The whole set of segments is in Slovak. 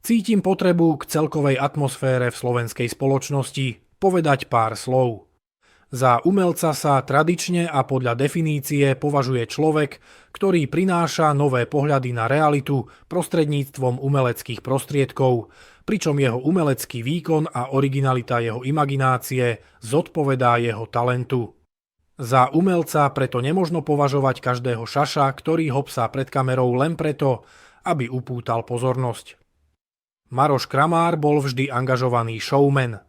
Cítim potrebu k celkovej atmosfére v slovenskej spoločnosti povedať pár slov. Za umelca sa tradične a podľa definície považuje človek, ktorý prináša nové pohľady na realitu prostredníctvom umeleckých prostriedkov, pričom jeho umelecký výkon a originalita jeho imaginácie zodpovedá jeho talentu. Za umelca preto nemožno považovať každého šaša, ktorý hopsá pred kamerou len preto, aby upútal pozornosť. Maroš Kramár bol vždy angažovaný showman.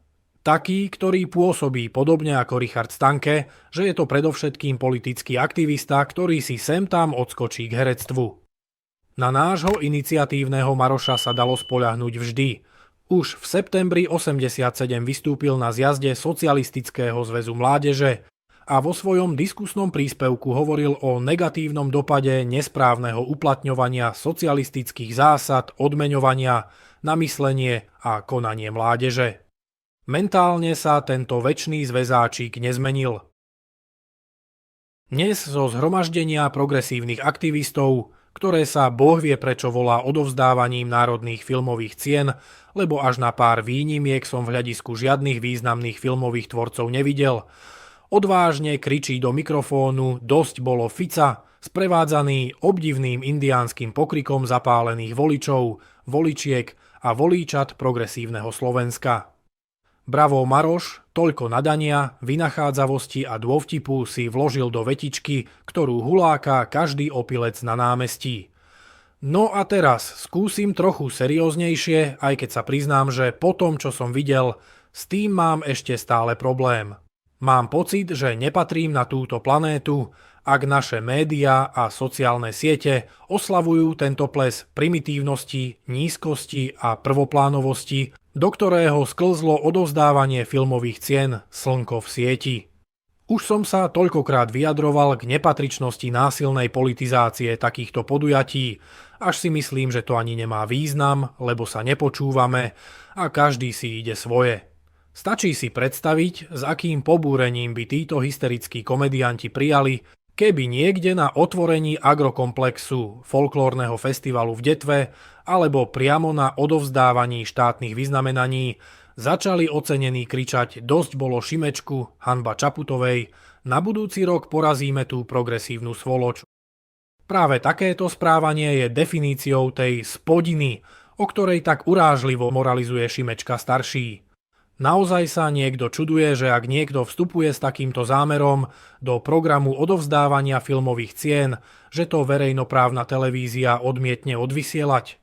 Taký, ktorý pôsobí podobne ako Richard Stanke, že je to predovšetkým politický aktivista, ktorý si sem tam odskočí k herectvu. Na nášho iniciatívneho Maroša sa dalo spoľahnúť vždy. Už v septembri 87 vystúpil na zjazde Socialistického zväzu mládeže a vo svojom diskusnom príspevku hovoril o negatívnom dopade nesprávneho uplatňovania socialistických zásad odmeňovania na myslenie a konanie mládeže. Mentálne sa tento večný zväzáčik nezmenil. Dnes zo zhromaždenia progresívnych aktivistov, ktoré sa Boh vie prečo volá odovzdávaním národných filmových cien, lebo až na pár výnimiek som v hľadisku žiadnych významných filmových tvorcov nevidel, odvážne kričí do mikrofónu Dosť bolo Fica, sprevádzaný obdivným indiánskym pokrikom zapálených voličov, voličiek a volíčat progresívneho Slovenska. Bravo Maroš, toľko nadania, vynachádzavosti a dôvtipu si vložil do vetičky, ktorú huláka každý opilec na námestí. No a teraz skúsim trochu serióznejšie, aj keď sa priznám, že po tom, čo som videl, s tým mám ešte stále problém. Mám pocit, že nepatrím na túto planétu, ak naše médiá a sociálne siete oslavujú tento ples primitívnosti, nízkosti a prvoplánovosti, do ktorého sklzlo odovzdávanie filmových cien Slnko v sieti. Už som sa toľkokrát vyjadroval k nepatričnosti násilnej politizácie takýchto podujatí, až si myslím, že to ani nemá význam, lebo sa nepočúvame a každý si ide svoje. Stačí si predstaviť, s akým pobúrením by títo hysterickí komedianti prijali, keby niekde na otvorení agrokomplexu folklórneho festivalu v Detve alebo priamo na odovzdávaní štátnych vyznamenaní začali ocenení kričať Dosť bolo Šimečku, hanba Čaputovej, na budúci rok porazíme tú progresívnu svoloč. Práve takéto správanie je definíciou tej spodiny, o ktorej tak urážlivo moralizuje Šimečka starší. Naozaj sa niekto čuduje, že ak niekto vstupuje s takýmto zámerom do programu odovzdávania filmových cien, že to verejnoprávna televízia odmietne odvysielať?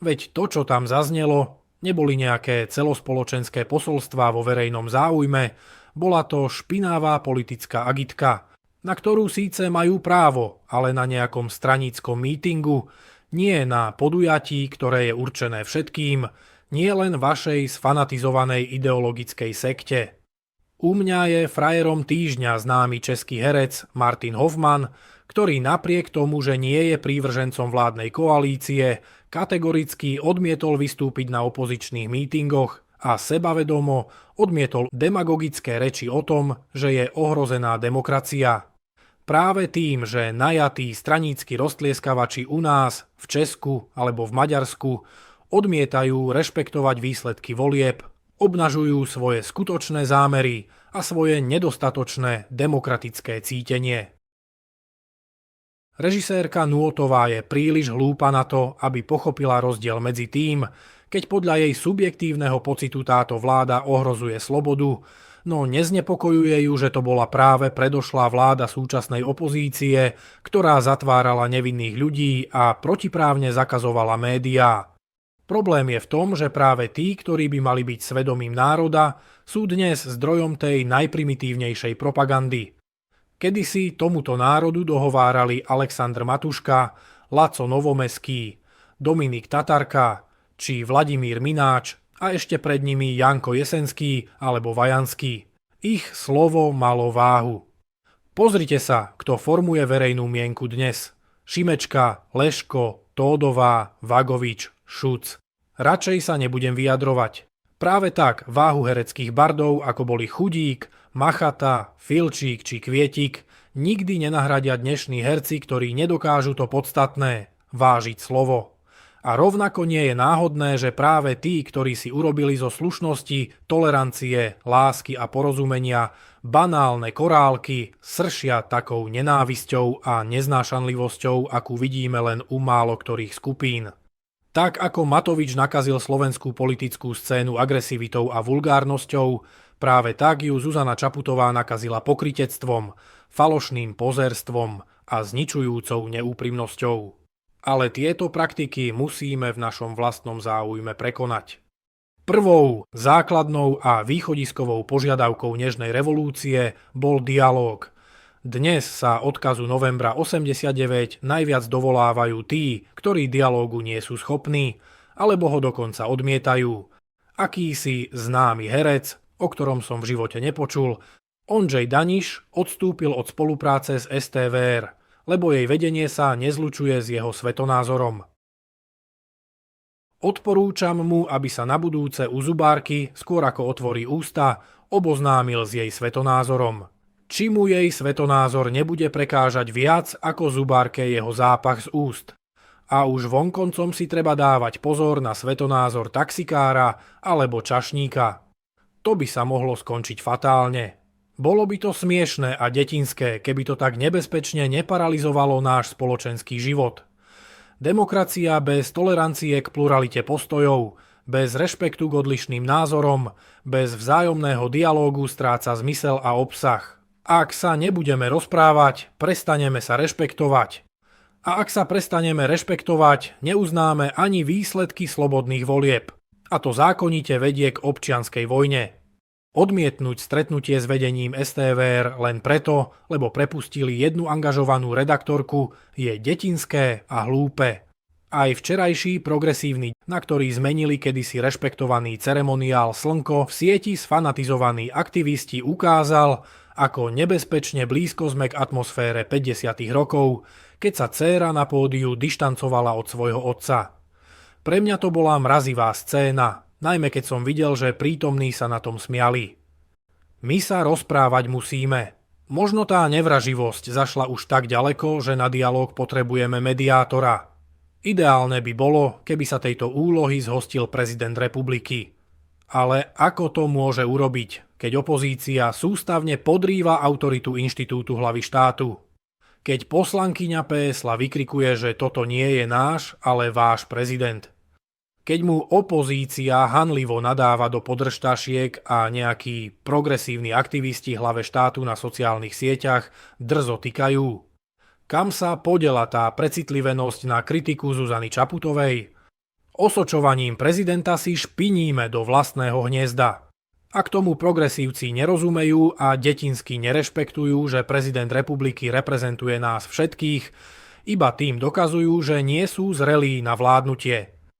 Veď to, čo tam zaznelo, neboli nejaké celospoločenské posolstvá vo verejnom záujme, bola to špinavá politická agitka, na ktorú síce majú právo, ale na nejakom straníckom mítingu, nie na podujatí, ktoré je určené všetkým, nie len vašej sfanatizovanej ideologickej sekte. U mňa je frajerom týždňa známy český herec Martin Hoffman, ktorý napriek tomu, že nie je prívržencom vládnej koalície, kategoricky odmietol vystúpiť na opozičných mítingoch a sebavedomo odmietol demagogické reči o tom, že je ohrozená demokracia. Práve tým, že najatí stranícki roztlieskavači u nás, v Česku alebo v Maďarsku odmietajú rešpektovať výsledky volieb, obnažujú svoje skutočné zámery a svoje nedostatočné demokratické cítenie. Režisérka Nuotová je príliš hlúpa na to, aby pochopila rozdiel medzi tým, keď podľa jej subjektívneho pocitu táto vláda ohrozuje slobodu, no neznepokojuje ju, že to bola práve predošlá vláda súčasnej opozície, ktorá zatvárala nevinných ľudí a protiprávne zakazovala médiá. Problém je v tom, že práve tí, ktorí by mali byť svedomím národa, sú dnes zdrojom tej najprimitívnejšej propagandy. Kedysi tomuto národu dohovárali Alexandr Matuška, Laco Novomeský, Dominik Tatarka či Vladimír Mináč a ešte pred nimi Janko Jesenský alebo Vajanský. Ich slovo malo váhu. Pozrite sa, kto formuje verejnú mienku dnes. Šimečka, Leško, Tódová, Vagovič, Šuc. Radšej sa nebudem vyjadrovať. Práve tak váhu hereckých bardov, ako boli Chudík, Machata, Filčík či Kvietik, nikdy nenahradia dnešní herci, ktorí nedokážu to podstatné – vážiť slovo. A rovnako nie je náhodné, že práve tí, ktorí si urobili zo slušnosti, tolerancie, lásky a porozumenia banálne korálky, sršia takou nenávisťou a neznášanlivosťou, akú vidíme len u málo ktorých skupín. Tak ako Matovič nakazil slovenskú politickú scénu agresivitou a vulgárnosťou, práve tak ju Zuzana Čaputová nakazila pokrytectvom, falošným pozerstvom a zničujúcou neúprimnosťou. Ale tieto praktiky musíme v našom vlastnom záujme prekonať. Prvou, základnou a východiskovou požiadavkou nežnej revolúcie bol dialóg. Dnes sa odkazu novembra 89 najviac dovolávajú tí, ktorí dialógu nie sú schopní, alebo ho dokonca odmietajú. Akýsi známy herec, o ktorom som v živote nepočul, Ondřej Daniš odstúpil od spolupráce s STVR, lebo jej vedenie sa nezlučuje s jeho svetonázorom. Odporúčam mu, aby sa na budúce u zubárky, skôr ako otvorí ústa, oboznámil s jej svetonázorom. Či mu jej svetonázor nebude prekážať viac ako zubárke jeho zápach z úst. A už vonkoncom si treba dávať pozor na svetonázor taxikára alebo čašníka. To by sa mohlo skončiť fatálne. Bolo by to smiešné a detinské, keby to tak nebezpečne neparalizovalo náš spoločenský život. Demokracia bez tolerancie k pluralite postojov, bez rešpektu k odlišným názorom, bez vzájomného dialógu stráca zmysel a obsah. Ak sa nebudeme rozprávať, prestaneme sa rešpektovať. A ak sa prestaneme rešpektovať, neuznáme ani výsledky slobodných volieb. A to zákonite vedie k občianskej vojne. Odmietnúť stretnutie s vedením STVR len preto, lebo prepustili jednu angažovanú redaktorku, je detinské a hlúpe. Aj včerajší progresívny, na ktorý zmenili kedysi rešpektovaný ceremoniál Slnko, v sieti sfanatizovaní aktivisti ukázal, ako nebezpečne blízko sme k atmosfére 50. rokov, keď sa dcéra na pódiu dištancovala od svojho otca. Pre mňa to bola mrazivá scéna, najmä keď som videl, že prítomní sa na tom smiali. My sa rozprávať musíme. Možno tá nevraživosť zašla už tak ďaleko, že na dialóg potrebujeme mediátora. Ideálne by bolo, keby sa tejto úlohy zhostil prezident republiky. Ale ako to môže urobiť, keď opozícia sústavne podrýva autoritu inštitútu hlavy štátu? Keď poslankyňa PSL vykrikuje, že toto nie je náš, ale váš prezident. Keď mu opozícia hanlivo nadáva do podržtašiek a nejakí progresívni aktivisti hlave štátu na sociálnych sieťach drzo tykajú. Kam sa podela tá precitlivenosť na kritiku Zuzany Čaputovej? Osočovaním prezidenta si špiníme do vlastného hniezda. Ak tomu progresívci nerozumejú a detinsky nerešpektujú, že prezident republiky reprezentuje nás všetkých, iba tým dokazujú, že nie sú zrelí na vládnutie.